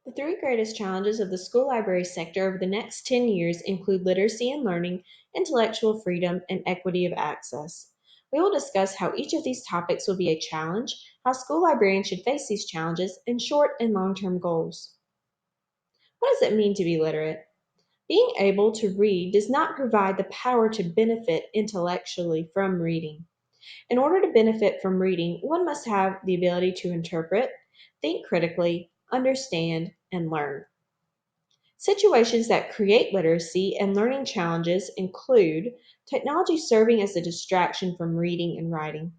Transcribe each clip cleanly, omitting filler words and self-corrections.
The three greatest challenges of the school library sector over the next 10 years include literacy and learning, intellectual freedom, and equity of access. We will discuss how each of these topics will be a challenge, how school librarians should face these challenges, and short and long term goals. What does it mean to be literate? Being able to read does not provide the power to benefit intellectually from reading. In order to benefit from reading, one must have the ability to interpret, think critically, understand, and learn. Situations that create literacy and learning challenges include technology serving as a distraction from reading and writing,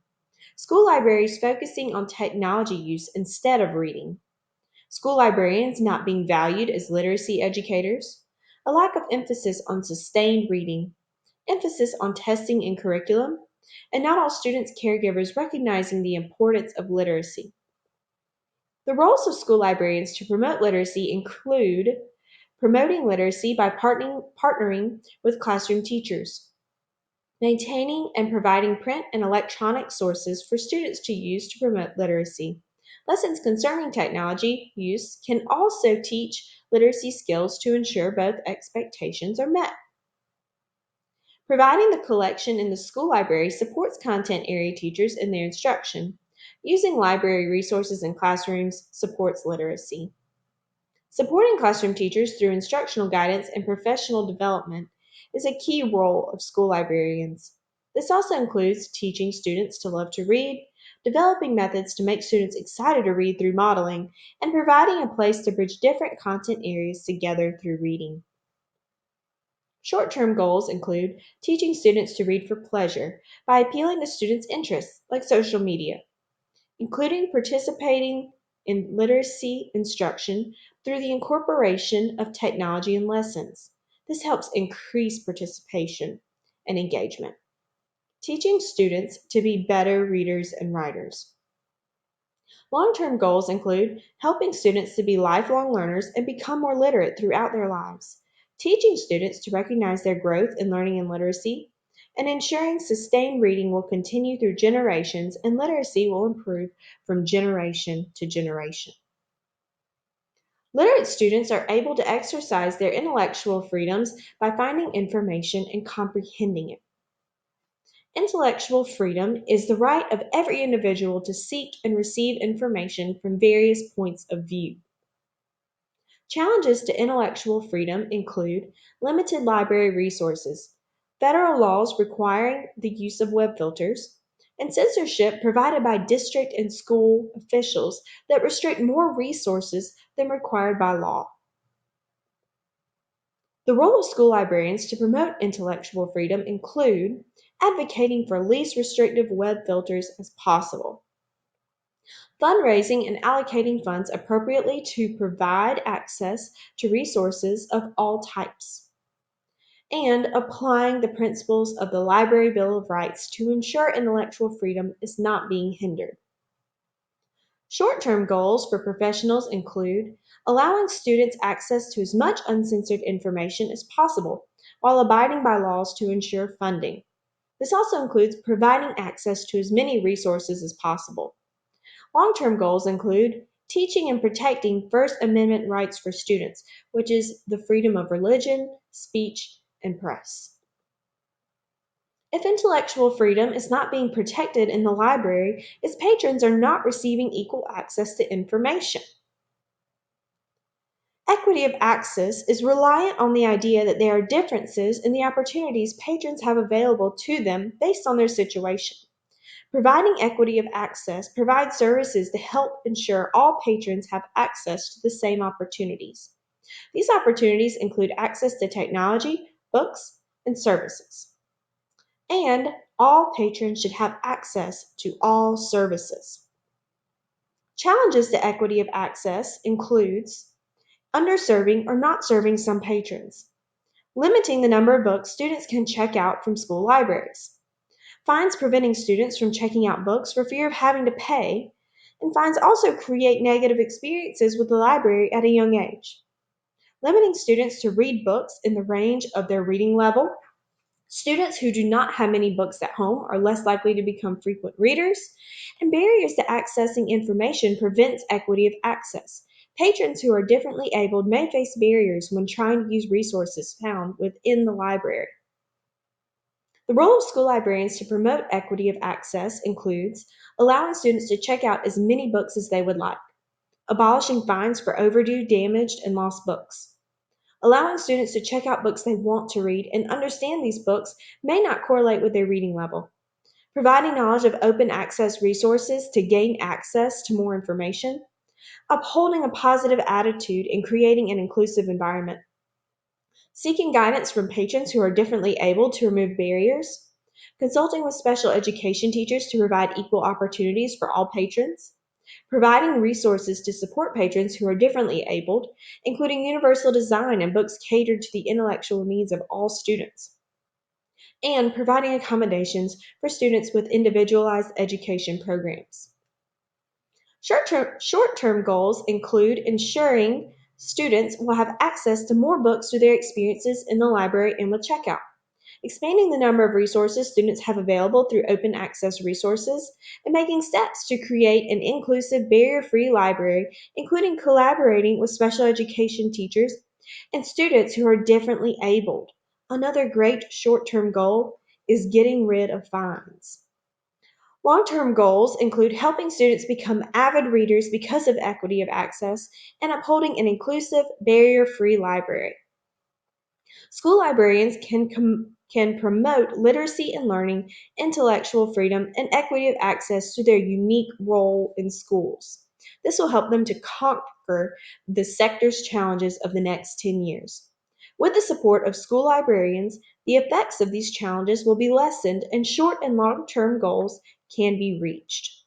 school libraries focusing on technology use instead of reading, school librarians not being valued as literacy educators, a lack of emphasis on sustained reading, emphasis on testing in curriculum, and not all students' caregivers recognizing the importance of literacy. The roles of school librarians to promote literacy include promoting literacy by partnering with classroom teachers, maintaining and providing print and electronic sources for students to use to promote literacy. Lessons concerning technology use can also teach literacy skills to ensure both expectations are met. Providing the collection in the school library supports content area teachers in their instruction. Using library resources in classrooms supports literacy. Supporting classroom teachers through instructional guidance and professional development is a key role of school librarians. This also includes teaching students to love to read, developing methods to make students excited to read through modeling, and providing a place to bridge different content areas together through reading. Short term goals include teaching students to read for pleasure by appealing to students' interests, like social media, including participating in literacy instruction through the incorporation of technology in lessons. This helps increase participation and engagement. Teaching students to be better readers and writers. Long term goals include helping students to be lifelong learners and become more literate throughout their lives, teaching students to recognize their growth in learning and literacy, and ensuring sustained reading will continue through generations and literacy will improve from generation to generation. Literate students are able to exercise their intellectual freedoms by finding information and comprehending it. Intellectual freedom is the right of every individual to seek and receive information from various points of view. Challenges to intellectual freedom include limited library resources, federal laws requiring the use of web filters, and censorship provided by district and school officials that restrict more resources than required by law. The role of school librarians to promote intellectual freedom include advocating for least restrictive web filters as possible, fundraising and allocating funds appropriately to provide access to resources of all types, and applying the principles of the Library Bill of Rights to ensure intellectual freedom is not being hindered. Short term goals for professionals include allowing students access to as much uncensored information as possible while abiding by laws to ensure funding. This also includes providing access to as many resources as possible. Long-term goals include teaching and protecting First Amendment rights for students, which is the freedom of religion, speech, and press. If intellectual freedom is not being protected in the library, its patrons are not receiving equal access to information. Equity of access is reliant on the idea that there are differences in the opportunities patrons have available to them based on their situation. Providing equity of access provides services to help ensure all patrons have access to the same opportunities. These opportunities include access to technology, books, and services. And all patrons should have access to all services. Challenges to equity of access includes underserving or not serving some patrons, limiting the number of books students can check out from school libraries, fines preventing students from checking out books for fear of having to pay, and fines also create negative experiences with the library at a young age. Limiting students to read books in the range of their reading level. Students who do not have many books at home are less likely to become frequent readers, and barriers to accessing information prevents equity of access. Patrons who are differently abled may face barriers when trying to use resources found within the library. The role of school librarians to promote equity of access includes allowing students to check out as many books as they would like, abolishing fines for overdue, damaged, and lost books, allowing students to check out books they want to read and understand these books may not correlate with their reading level, providing knowledge of open access resources to gain access to more information, upholding a positive attitude and creating an inclusive environment, seeking guidance from patrons who are differently able to remove barriers, consulting with special education teachers to provide equal opportunities for all patrons, providing resources to support patrons who are differently abled, including universal design and books catered to the intellectual needs of all students, and providing accommodations for students with individualized education programs. Short-term goals include ensuring students will have access to more books through their experiences in the library and with checkout, expanding the number of resources students have available through open access resources, and making steps to create an inclusive, barrier-free library, including collaborating with special education teachers and students who are differently abled. Another great short-term goal is getting rid of fines. Long-term goals include helping students become avid readers because of equity of access and upholding an inclusive, barrier-free library. School librarians can promote literacy and learning, intellectual freedom, and equity of access through their unique role in schools. This will help them to conquer the sector's challenges of the next 10 years. With the support of school librarians, the effects of these challenges will be lessened and short and long term goals can be reached.